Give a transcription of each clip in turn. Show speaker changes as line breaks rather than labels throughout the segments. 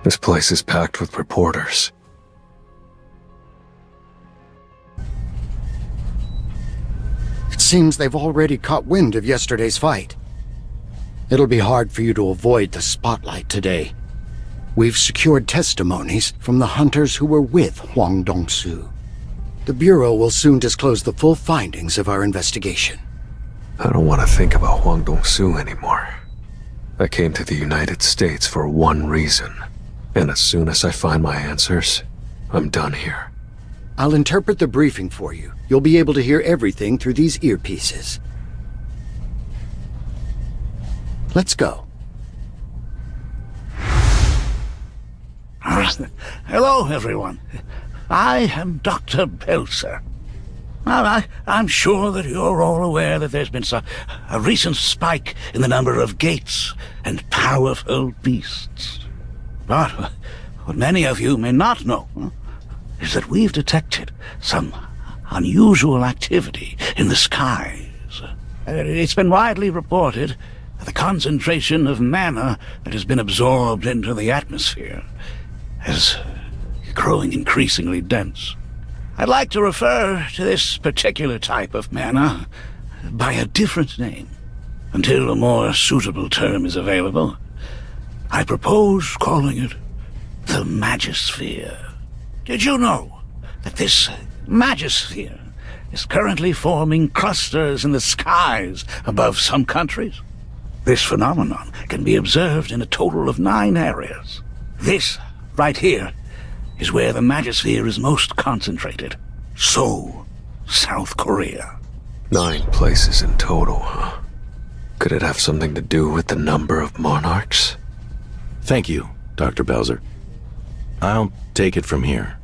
This place is packed with reporters.
It seems they've already caught wind of yesterday's fight. It'll be hard for you to avoid the spotlight today. We've secured testimonies from the hunters who were with Huang Dongsu. The Bureau will soon disclose the full findings of our investigation.
I don't want to think about Huang Dongsu anymore. I came to the United States for one reason. And as soon as I find my answers, I'm done here.
I'll interpret the briefing for you. You'll be able to hear everything through these earpieces. Let's go.
Hello, everyone. I am Dr. Belser. Now, I'm sure that you're all aware that there's been a recent spike in the number of gates and powerful beasts. But what many of you may not know is that we've detected some unusual activity in the skies. It's been widely reported that the concentration of mana that has been absorbed into the atmosphere is growing increasingly dense. I'd like to refer to this particular type of mana by a different name. Until a more suitable term is available, I propose calling it the Magisphere. Did you know that this Magisphere is currently forming clusters in the skies above some countries? This phenomenon can be observed in a total of 9 areas. This, right here, is where the Magisphere is most concentrated. Seoul, South Korea.
9 places in total, huh? Could it have something to do with the number of monarchs?
Thank you, Dr. Belser. I'll take it from here.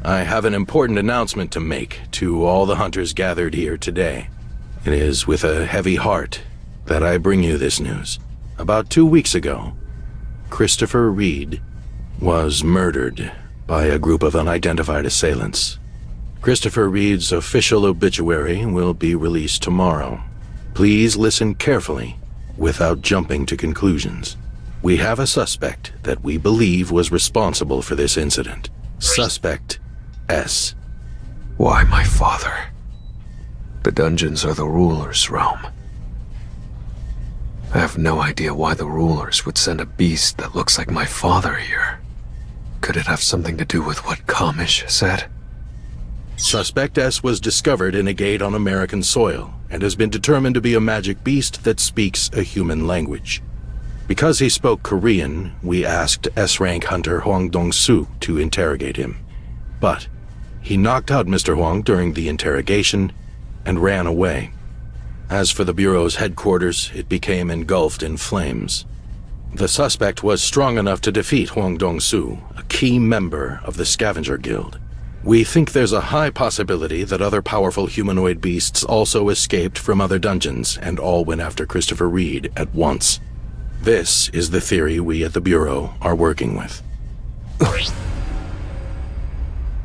I have an important announcement to make to all the hunters gathered here today. It is with a heavy heart that I bring you this news. About 2 weeks ago, Christopher Reed was murdered by a group of unidentified assailants. Christopher Reed's official obituary will be released tomorrow. Please listen carefully without jumping to conclusions. We have a suspect that we believe was responsible for this incident. Suspect S.
Why my father? The dungeons are the ruler's realm. I have no idea why the rulers would send a beast that looks like my father here. Could it have something to do with what Kamish said?
Suspect S was discovered in a gate on American soil and has been determined to be a magic beast that speaks a human language. Because he spoke Korean, we asked S-rank hunter Huang Dongsu to interrogate him. But he knocked out Mr. Huang during the interrogation and ran away. As for the Bureau's headquarters, it became engulfed in flames. The suspect was strong enough to defeat Huang Dongsu, a key member of the Scavenger Guild. We think there's a high possibility that other powerful humanoid beasts also escaped from other dungeons and all went after Christopher Reed at once. This is the theory we at the Bureau are working with.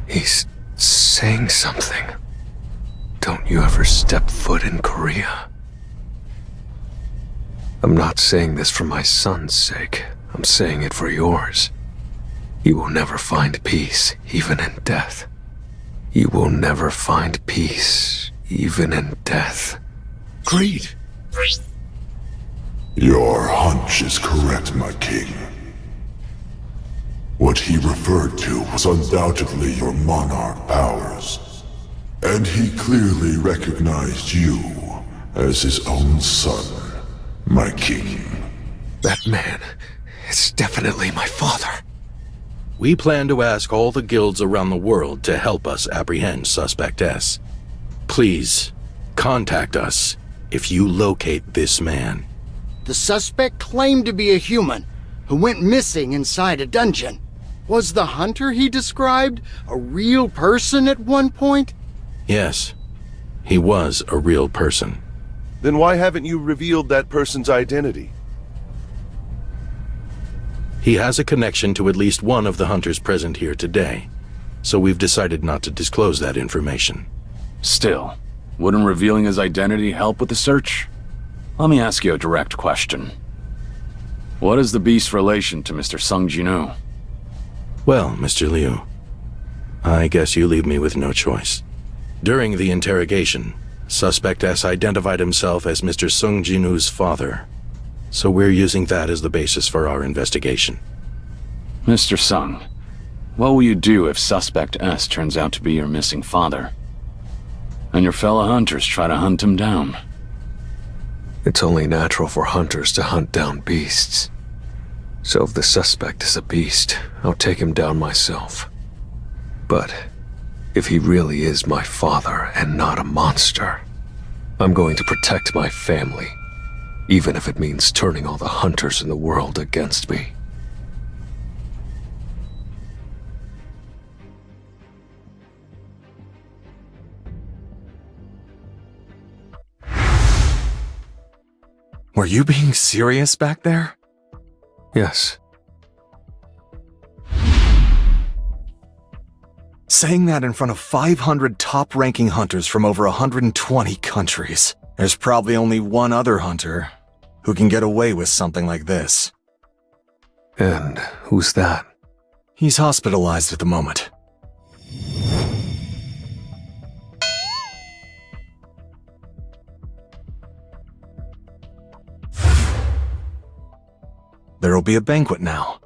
He's saying something. Don't you ever step foot in Korea. I'm not saying this for my son's sake. I'm saying it for yours. You will never find peace, even in death. You will never find peace, even in death.
Creed!
Your hunch is correct, my king. What he referred to was undoubtedly your monarch powers. And he clearly recognized you as his own son, my king.
That man is definitely my father.
We plan to ask all the guilds around the world to help us apprehend Suspect S. Please, contact us if you locate this man.
The suspect claimed to be a human who went missing inside a dungeon. Was the hunter he described a real person at one point?
Yes, he was a real person.
Then why haven't you revealed that person's identity?
He has a connection to at least one of the hunters present here today, so we've decided not to disclose that information.
Still, wouldn't revealing his identity help with the search? Let me ask you a direct question. What is the beast's relation to Mr. Sung Jin-woo?
Well, Mr. Liu, I guess you leave me with no choice. During the interrogation, Suspect S identified himself as Mr. Sung Jin-woo's father, so we're using that as the basis for our investigation.
Mr. Sung, what will you do if Suspect S turns out to be your missing father? And your fellow hunters try to hunt him down?
It's only natural for hunters to hunt down beasts. So if the suspect is a beast, I'll take him down myself. But if he really is my father and not a monster, I'm going to protect my family, even if it means turning all the hunters in the world against me.
Were you being serious back there?
Yes.
Saying that in front of 500 top-ranking hunters from over 120 countries. There's probably only one other hunter who can get away with something like this.
And who's that?
He's hospitalized at the moment. There'll be a banquet now.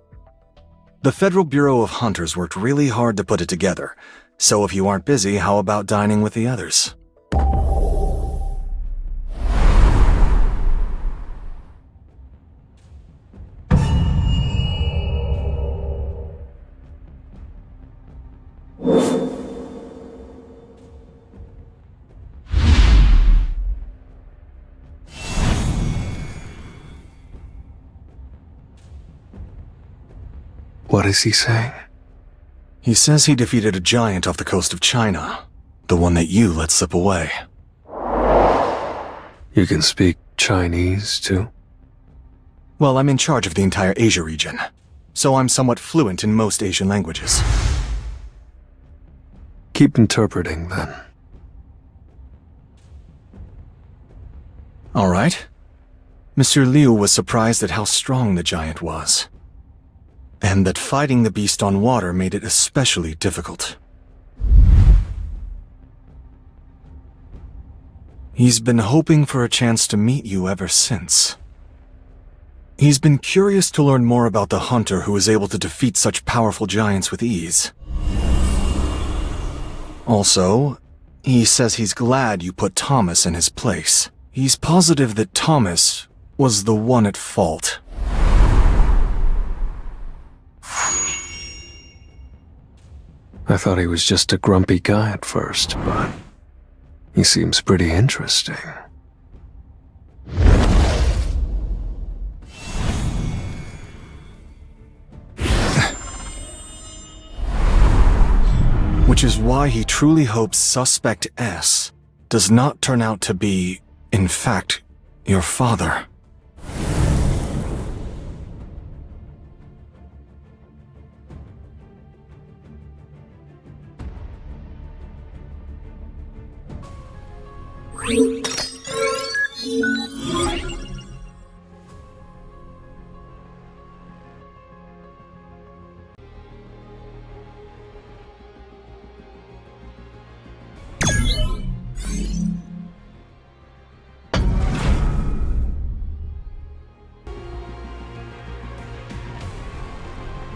The Federal Bureau of Hunters worked really hard to put it together, so if you aren't busy, how about dining with the others?
What is he saying?
He says he defeated a giant off the coast of China, the one that you let slip away.
You can speak Chinese, too?
Well, I'm in charge of the entire Asia region, so I'm somewhat fluent in most Asian languages.
Keep interpreting, then.
All right. Mr. Liu was surprised at how strong the giant was, and that fighting the beast on water made it especially difficult. He's been hoping for a chance to meet you ever since. He's been curious to learn more about the hunter who is able to defeat such powerful giants with ease. Also, he says he's glad you put Thomas in his place. He's positive that Thomas was the one at fault.
I thought he was just a grumpy guy at first, but he seems pretty interesting.
Which is why he truly hopes Suspect S does not turn out to be, in fact, your father.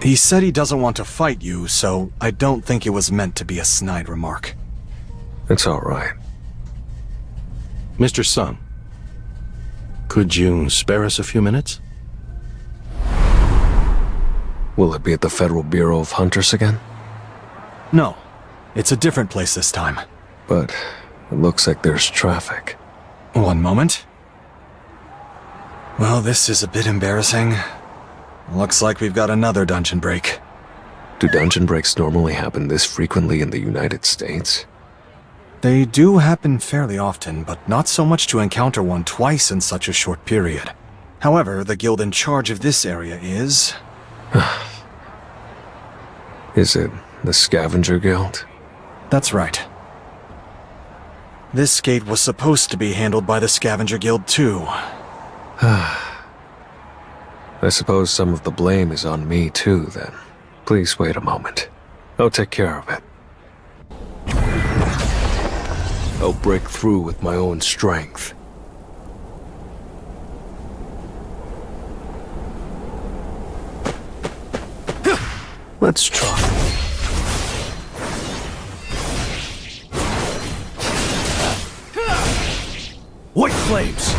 He said he doesn't want to fight you, so I don't think it was meant to be a snide remark.
It's all right.
Mr. Sung, could you spare us a few minutes?
Will it be at the Federal Bureau of Hunters again?
No, it's a different place this time.
But it looks like there's traffic.
One moment. Well, this is a bit embarrassing. Looks like we've got another dungeon break.
Do dungeon breaks normally happen this frequently in the United States?
They do happen fairly often, but not so much to encounter one twice in such a short period. However, the guild in charge of this area is...
Is it the Scavenger Guild?
That's right. This gate was supposed to be handled by the Scavenger Guild too.
I suppose some of the blame is on me too, then. Please wait a moment. I'll take care of it. I'll break through with my own strength. Let's try. White flames!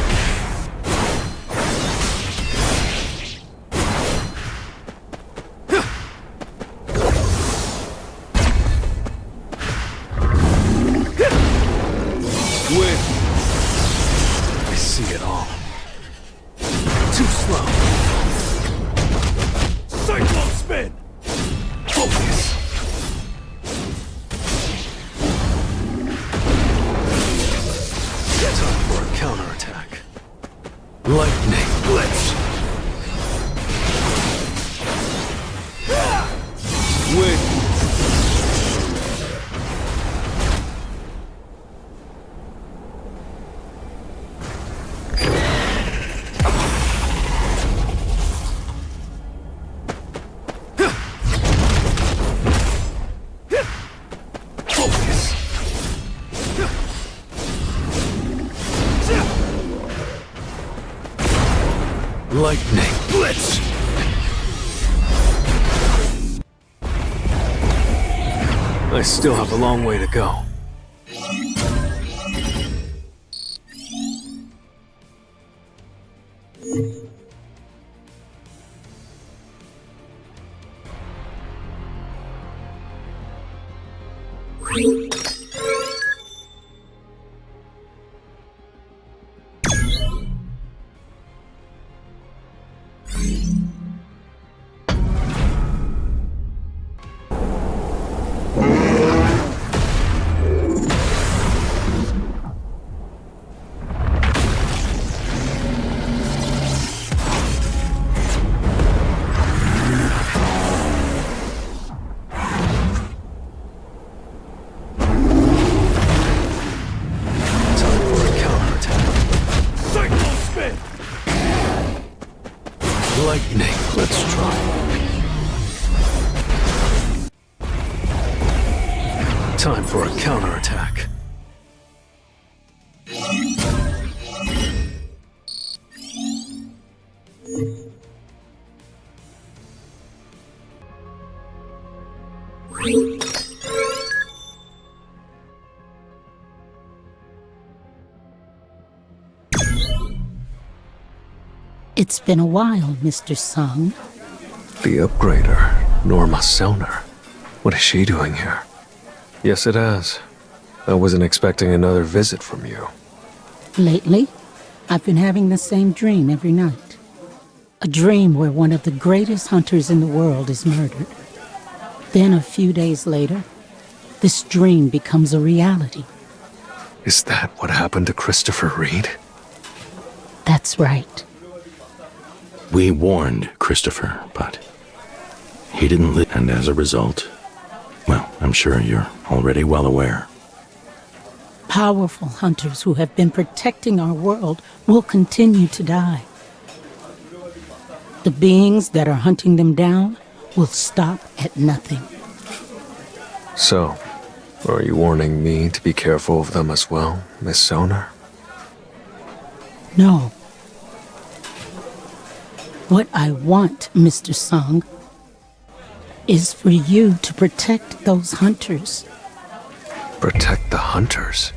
Win! I see it all. Too slow. Cyclone spin! Focus! Time for a counterattack. Lightning blitz! Win! Lightning blitz! I still have a long way to go. Lightning, let's try. Time for a counterattack.
It's been a while, Mr. Sung.
The upgrader, Norma Selner. What is she doing here? Yes, it has. I wasn't expecting another visit from you.
Lately, I've been having the same dream every night. A dream where one of the greatest hunters in the world is murdered. Then a few days later, this dream becomes a reality.
Is that what happened to Christopher Reed?
That's right.
We warned Christopher, but he didn't live, and as a result, well, I'm sure you're already well aware.
Powerful hunters who have been protecting our world will continue to die. The beings that are hunting them down will stop at nothing.
So, are you warning me to be careful of them as well, Miss Selner?
No. What I want, Mr. Sung, is for you to protect those hunters.
Protect the hunters?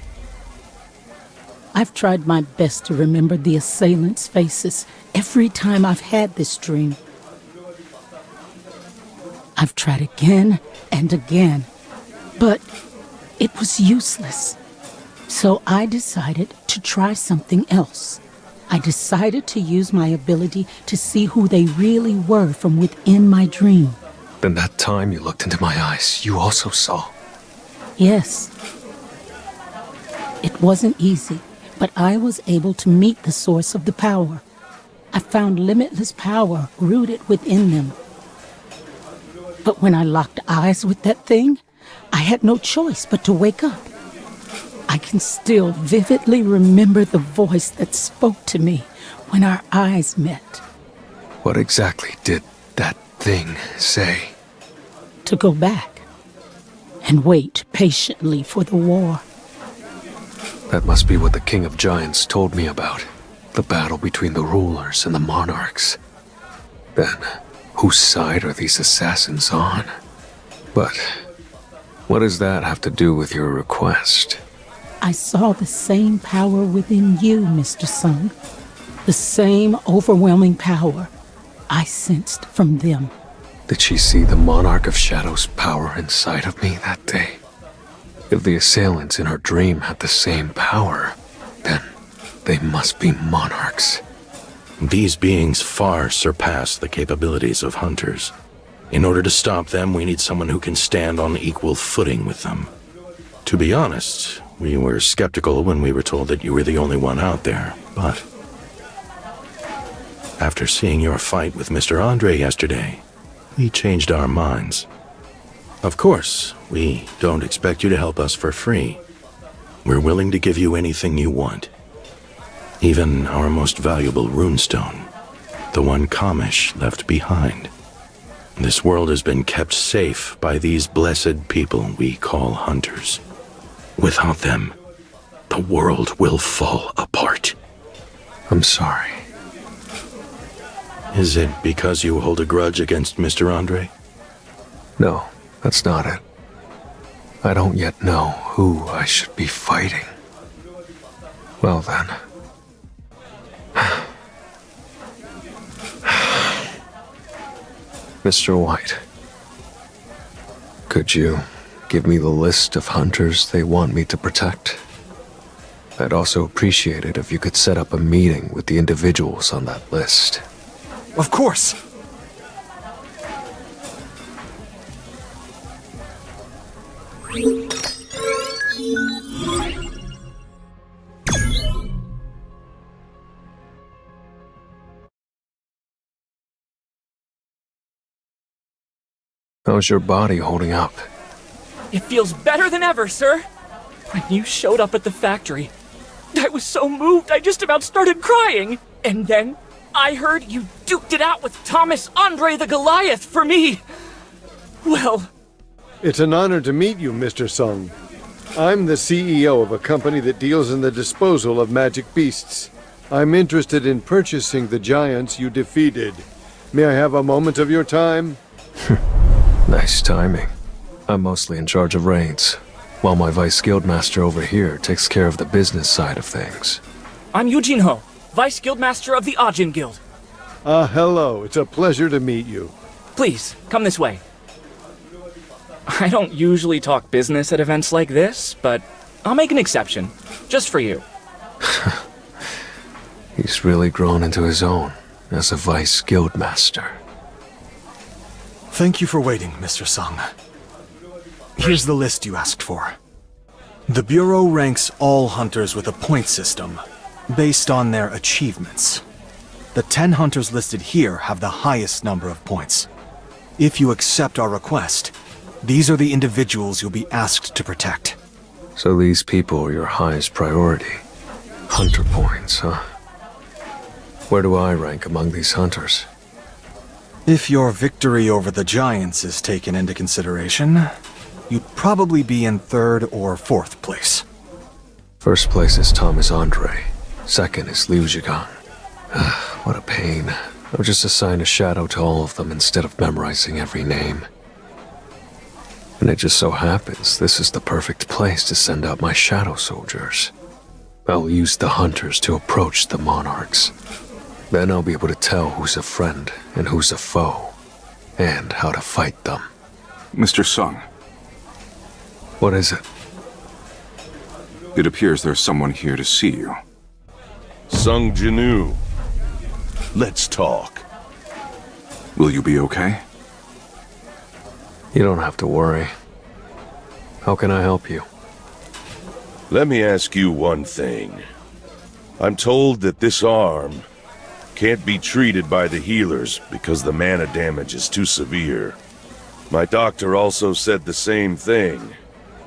I've tried my best to remember the assailants' faces every time I've had this dream. I've tried again and again, but it was useless. So I decided to try something else. I decided to use my ability to see who they really were from within my dream.
Then that time you looked into my eyes, you also saw.
Yes. It wasn't easy, but I was able to meet the source of the power. I found limitless power rooted within them. But when I locked eyes with that thing, I had no choice but to wake up. I can still vividly remember the voice that spoke to me when our eyes met.
What exactly did that thing say?
To go back and wait patiently for the war.
That must be what the King of Giants told me about. The battle between the rulers and the monarchs. Then, whose side are these assassins on? But what does that have to do with your request?
I saw the same power within you, Mr. Sung. The same overwhelming power I sensed from them.
Did she see the Monarch of Shadow's power inside of me that day? If the assailants in her dream had the same power, then they must be monarchs.
These beings far surpass the capabilities of hunters. In order to stop them, we need someone who can stand on equal footing with them. To be honest, we were skeptical when we were told that you were the only one out there, but after seeing your fight with Mr. Andre yesterday, we changed our minds. Of course, we don't expect you to help us for free. We're willing to give you anything you want. Even our most valuable runestone, the one Kamish left behind. This world has been kept safe by these blessed people we call hunters. Without them, the world will fall apart.
I'm sorry.
Is it because you hold a grudge against Mr. Andre?
No, that's not it. I don't yet know who I should be fighting. Well then. Mr. White, could you give me the list of hunters they want me to protect? I'd also appreciate it if you could set up a meeting with the individuals on that list.
Of course!
How's your body holding up?
It feels better than ever, sir. When you showed up at the factory, I was so moved I just about started crying. And then I heard you duked it out with Thomas Andre the Goliath for me. Well,
it's an honor to meet you, Mr. Sung. I'm the CEO of a company that deals in the disposal of magic beasts. I'm interested in purchasing the giants you defeated. May I have a moment of your time?
Nice timing. I'm mostly in charge of raids, while my Vice Guildmaster over here takes care of the business side of things.
I'm Eugene Ho, Vice Guildmaster of the Ajin Guild.
Hello. It's a pleasure to meet you.
Please, come this way. I don't usually talk business at events like this, but I'll make an exception, just for you.
He's really grown into his own as a Vice Guildmaster.
Thank you for waiting, Mr. Sung. Here's the list you asked for. The Bureau ranks all hunters with a point system, based on their achievements. The 10 hunters listed here have the highest number of points. If you accept our request, these are the individuals you'll be asked to protect.
So these people are your highest priority. Hunter points, huh? Where do I rank among these hunters?
If your victory over the Giants is taken into consideration, you'd probably be in 3rd or 4th place.
First place is Thomas Andre. Second is Liu Zhigang. What a pain. I would just assign a shadow to all of them instead of memorizing every name. And it just so happens this is the perfect place to send out my shadow soldiers. I'll use the hunters to approach the monarchs. Then I'll be able to tell who's a friend and who's a foe, and how to fight them.
Mr. Sung.
What is it?
It appears there's someone here to see you.
Sung Jinu. Let's talk.
Will you be okay?
You don't have to worry. How can I help you?
Let me ask you one thing. I'm told that this arm can't be treated by the healers because the mana damage is too severe. My doctor also said the same thing,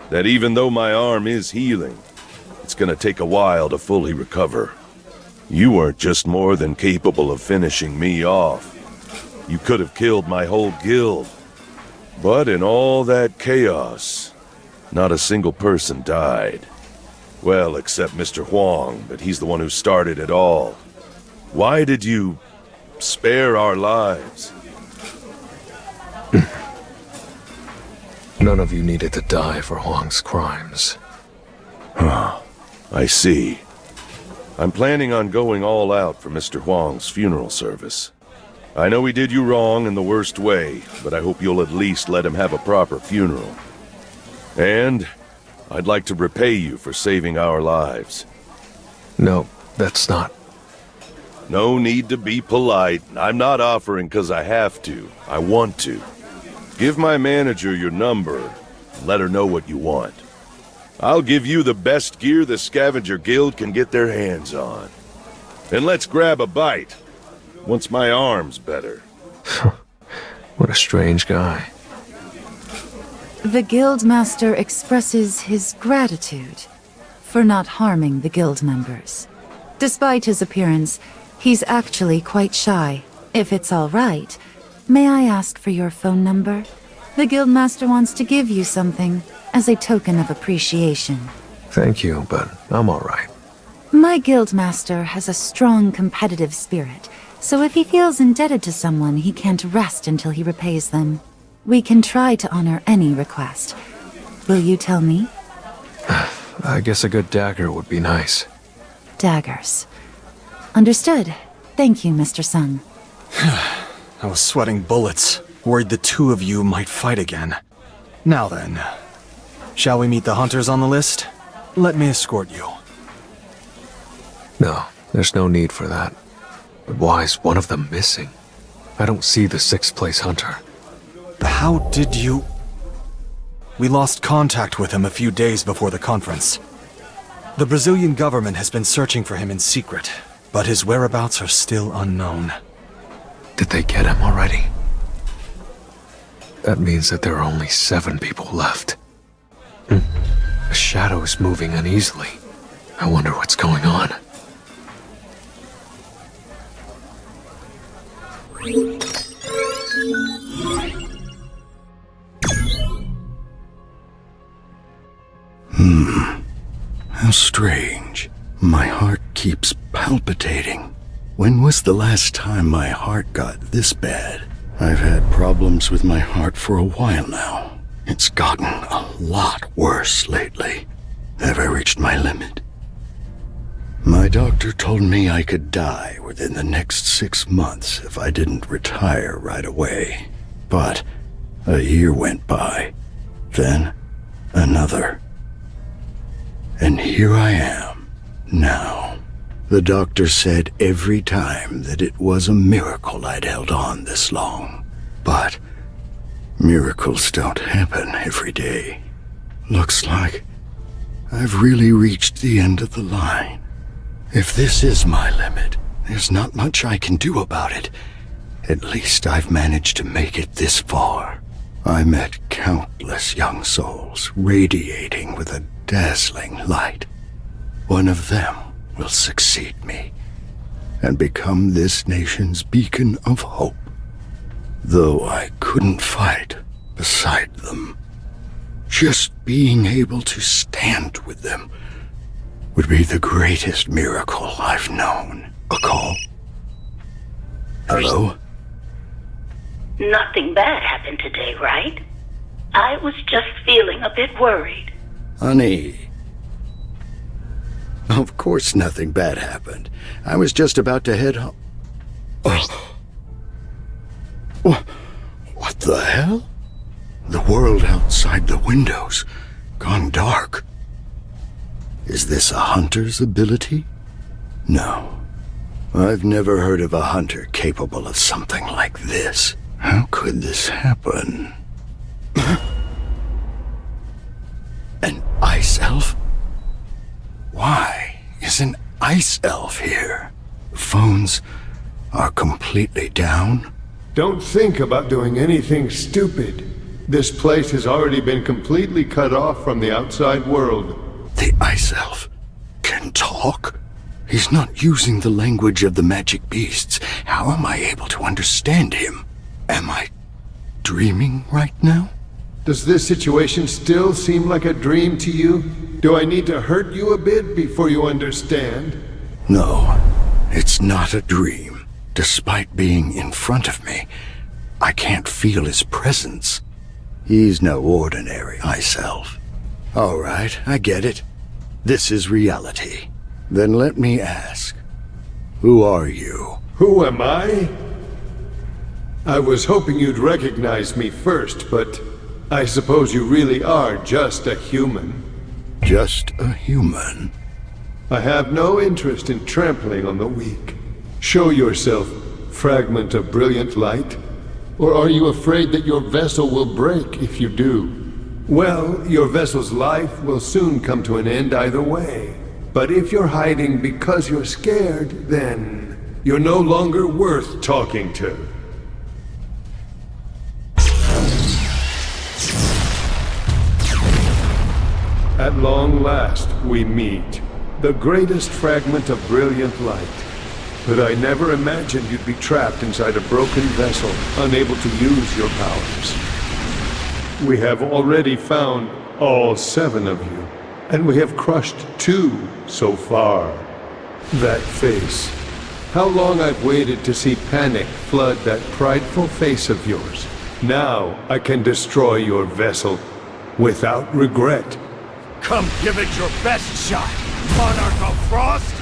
that even though my arm is healing, it's gonna take a while to fully recover. You weren't just more than capable of finishing me off. You could have killed my whole guild. But in all that chaos, not a single person died. Well, except Mr. Huang, but he's the one who started it all. Why did you spare our lives?
None of you needed to die for Huang's crimes.
Huh. I see. I'm planning on going all out for Mr. Huang's funeral service. I know he did you wrong in the worst way, but I hope you'll at least let him have a proper funeral. And I'd like to repay you for saving our lives.
No, that's not.
No need to be polite. I'm not offering because I have to. I want to. Give my manager your number and let her know what you want. I'll give you the best gear the Scavenger Guild can get their hands on. And let's grab a bite. Once my arm's better.
What a strange guy.
The Guildmaster expresses his gratitude for not harming the Guild members. Despite his appearance, he's actually quite shy. If it's all right, may I ask for your phone number? The Guildmaster wants to give you something as a token of appreciation.
Thank you, but I'm all right.
My Guildmaster has a strong competitive spirit, so if he feels indebted to someone, he can't rest until he repays them. We can try to honor any request. Will you tell me?
I guess a good dagger would be nice.
Daggers. Understood. Thank you, Mr. Sung.
I was sweating bullets, worried the two of you might fight again. Now then, shall we meet the hunters on the list? Let me escort you.
No, there's no need for that. But why is one of them missing? I don't see the sixth-place hunter.
How did you... We lost contact with him a few days before the conference. The Brazilian government has been searching for him in secret, but his whereabouts are still unknown.
Did they get him already? That means that there are only 7 people left. The shadow is moving uneasily. I wonder what's going on.
How strange. My heart keeps palpitating. When was the last time my heart got this bad? I've had problems with my heart for a while now. It's gotten a lot worse lately. Have I reached my limit? My doctor told me I could die within the next 6 months if I didn't retire right away. But a year went by. Then another. And here I am, now. The doctor said every time that it was a miracle I'd held on this long. But miracles don't happen every day. Looks like I've really reached the end of the line. If this is my limit, there's not much I can do about it. At least I've managed to make it this far. I met countless young souls radiating with a dazzling light. One of them will succeed me and become this nation's beacon of hope. Though I couldn't fight beside them, just being able to stand with them would be the greatest miracle I've known. A call? Hello?
Nothing bad happened today, right? I was just feeling a bit worried.
Honey. Of course nothing bad happened. I was just about to head home. Oh. What the hell? The world outside the windows, gone dark. Is this a hunter's ability? No. I've never heard of a hunter capable of something like this. How could this happen? ice elf here. Phones are completely down.
Don't think about doing anything stupid. This place has already been completely cut off from the outside world.
The ice elf can talk? He's not using the language of the magic beasts. How am I able to understand him? Am I dreaming right now?
Does this situation still seem like a dream to you? Do I need to hurt you a bit before you understand?
No, it's not a dream. Despite being in front of me, I can't feel his presence. He's no ordinary ice elf. All right, I get it. This is reality. Then let me ask, who are you?
Who am I? I was hoping you'd recognize me first, but I suppose you really are just a human.
Just a human?
I have no interest in trampling on the weak. Show yourself, fragment of brilliant light. Or are you afraid that your vessel will break if you do? Well, your vessel's life will soon come to an end either way. But if you're hiding because you're scared, then you're no longer worth talking to. At long last, we meet. The greatest fragment of brilliant light. But I never imagined you'd be trapped inside a broken vessel, unable to use your powers. We have already found all 7 of you, and we have crushed 2 so far. That face. How long I've waited to see panic flood that prideful face of yours. Now I can destroy your vessel without regret.
Come give it your best shot, Monarch of Frost!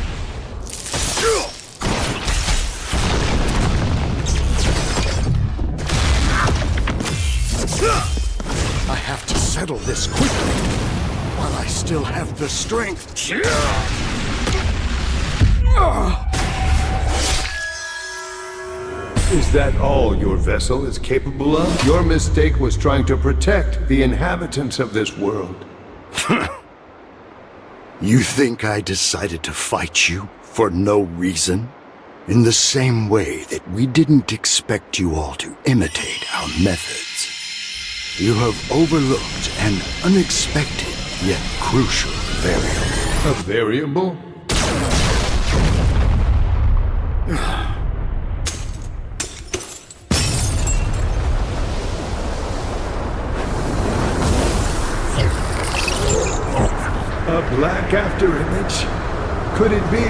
I have to settle this quickly, while I still have the strength.
Is that all your vessel is capable of? Your mistake was trying to protect the inhabitants of this world.
You think I decided to fight you for no reason? In the same way that we didn't expect you all to imitate our methods. You have overlooked an unexpected yet crucial variable.
A variable? A black afterimage? Could it be?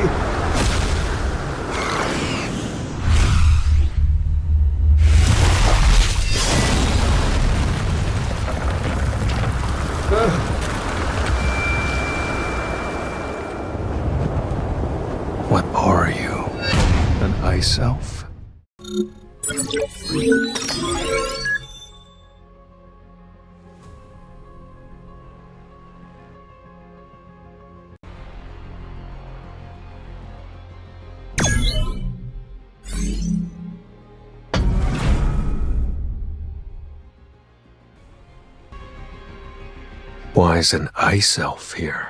What are you? An ice elf? Why's an ice elf here?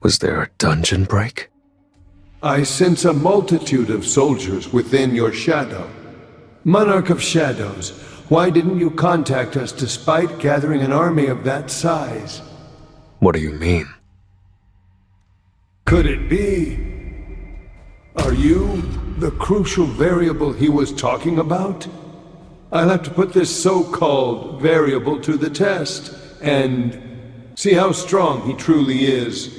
Was there a dungeon break?
I sense a multitude of soldiers within your shadow. Monarch of Shadows, why didn't you contact us despite gathering an army of that size?
What do you mean?
Could it be? Are you the crucial variable he was talking about? I'll have to put this so-called variable to the test, and see how strong he truly is.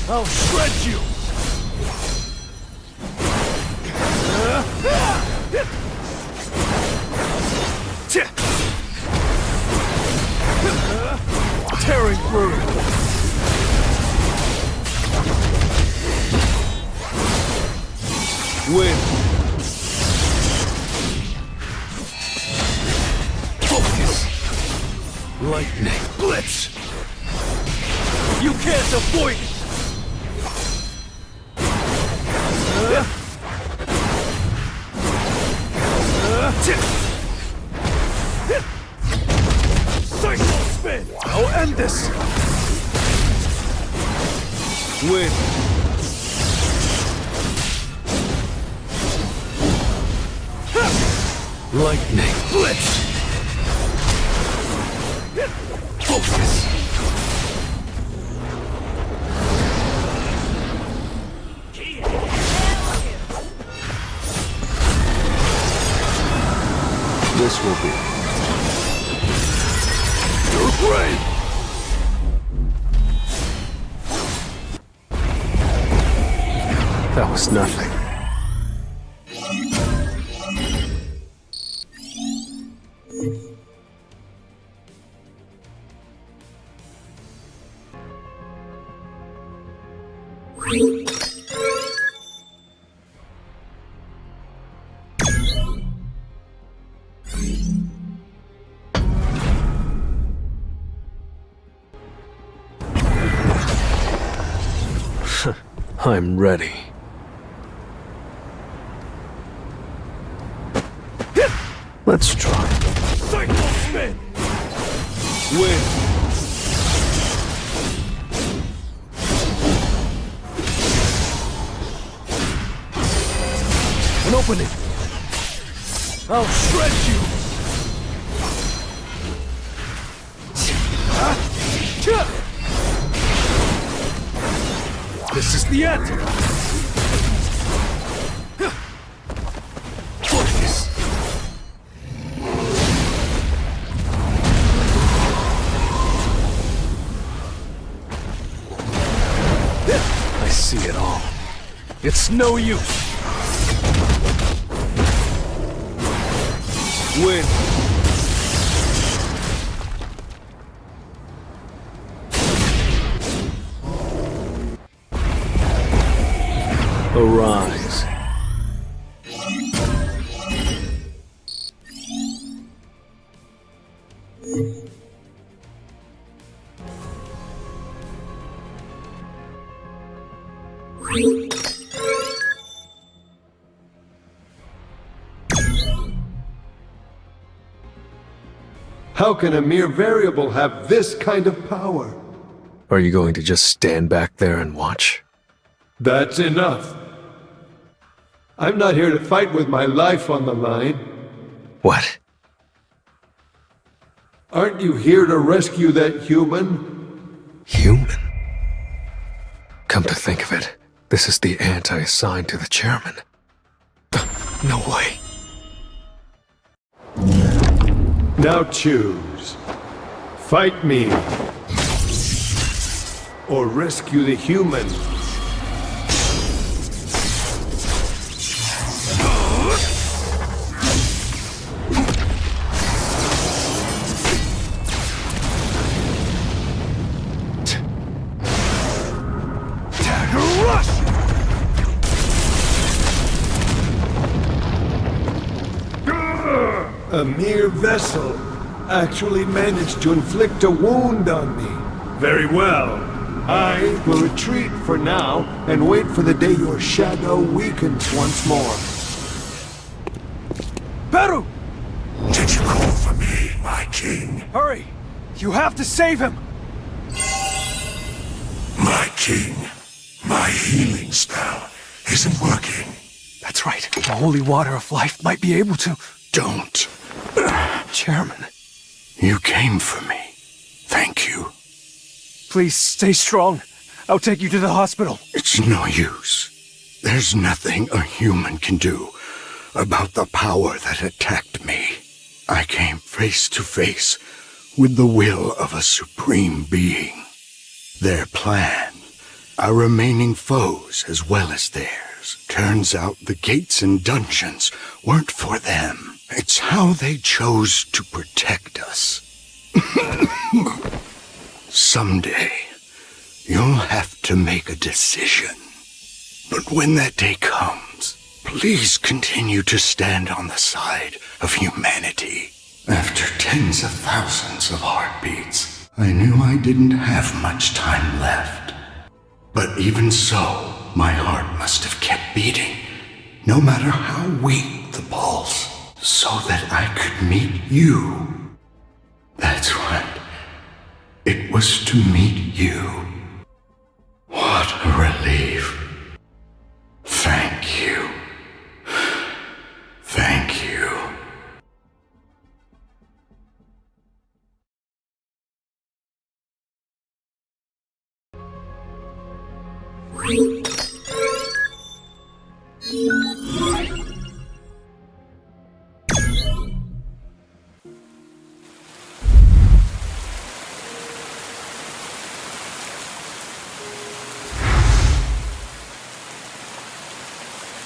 I'll shred you! Tearing through! Win!
Lightning blitz!
You can't avoid it! Cycle spin! I'll end this! Win!
Lightning blitz! Focus! This will be your grave! That was nothing. I'm ready. Let's try.
Cycle spin! Win! An opening! I'll shred you! This is the end! Focus!
I see it all.
It's no use! Win!
Arise.
How can a mere variable have this kind of power?
Are you going to just stand back there and watch?
That's enough. I'm not here to fight with my life on the line.
What?
Aren't you here to rescue that human?
Human? Come to think of it, this is the ant I assigned to the chairman. No way.
Now choose. Fight me. Or rescue the human. A mere vessel actually managed to inflict a wound on me. Very well. I will retreat for now and wait for the day your shadow weakens once more.
Beru!
Did you call for me, my king?
Hurry! You have to save him!
My king, my healing spell isn't working.
That's right. The holy water of life might be able to.
Don't.
Chairman.
You came for me. Thank you.
Please stay strong. I'll take you to the hospital.
It's no use. There's nothing a human can do about the power that attacked me. I came face to face with the will of a supreme being. Their plan, our remaining foes as well as theirs. Turns out the gates and dungeons weren't for them. It's how they chose to protect us. Someday, you'll have to make a decision. But when that day comes, please continue to stand on the side of humanity. After tens of thousands of heartbeats, I knew I didn't have much time left. But even so, my heart must have kept beating, no matter how weak the pulse, so that I could meet you. That's right. It was to meet you. What a relief. Thank you. Thank you.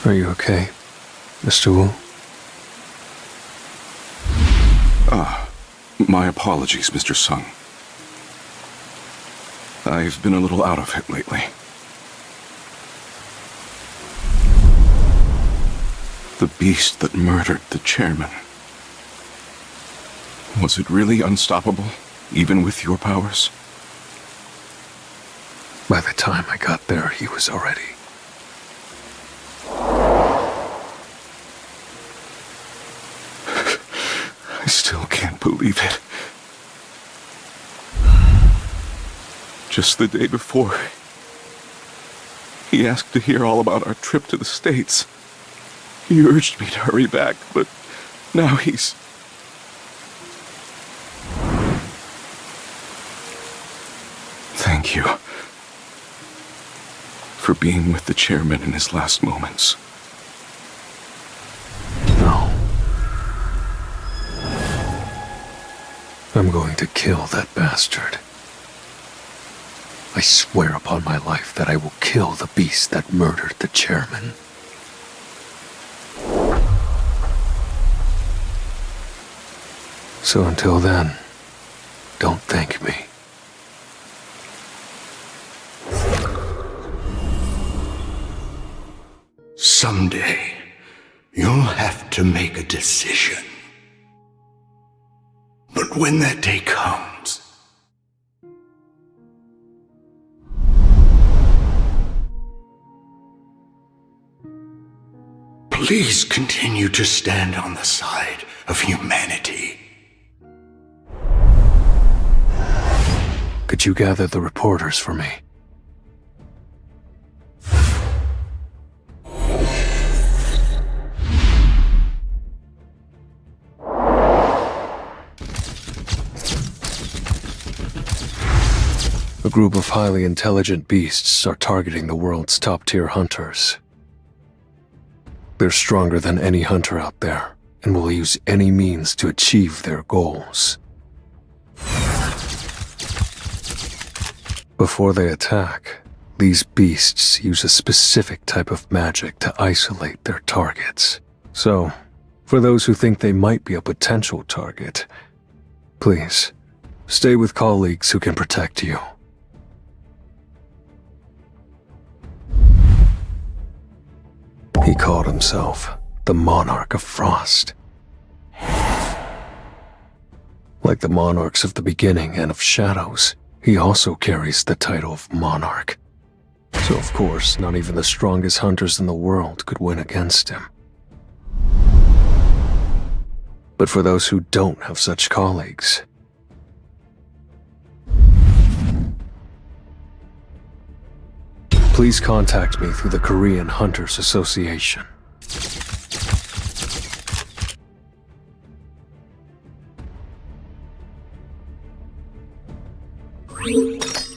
Are you okay, Mr. Wu?
My apologies, Mr. Sung. I've been a little out of it lately. The beast that murdered the chairman. Was it really unstoppable, even with your powers?
By the time I got there, he was already...
I still can't believe it. Just the day before, he asked to hear all about our trip to the States. He urged me to hurry back, but now he's... Thank you for being with the chairman in his last moments.
No. I'm going to kill that bastard. I swear upon my life that I will kill the beast that murdered the chairman. So until then, don't thank me.
Someday, you'll have to make a decision. But when that day comes, please continue to stand on the side of humanity.
Could you gather the reporters for me? A group of highly intelligent beasts are targeting the world's top-tier hunters. They're stronger than any hunter out there, and will use any means to achieve their goals. Before they attack, these beasts use a specific type of magic to isolate their targets. So, for those who think they might be a potential target, please, stay with colleagues who can protect you. He called himself the Monarch of Frost. Like the monarchs of the beginning and of Shadows, he also carries the title of Monarch. So of course, not even the strongest hunters in the world could win against him. But for those who don't have such colleagues, please contact me through the Korean Hunters Association.
Great.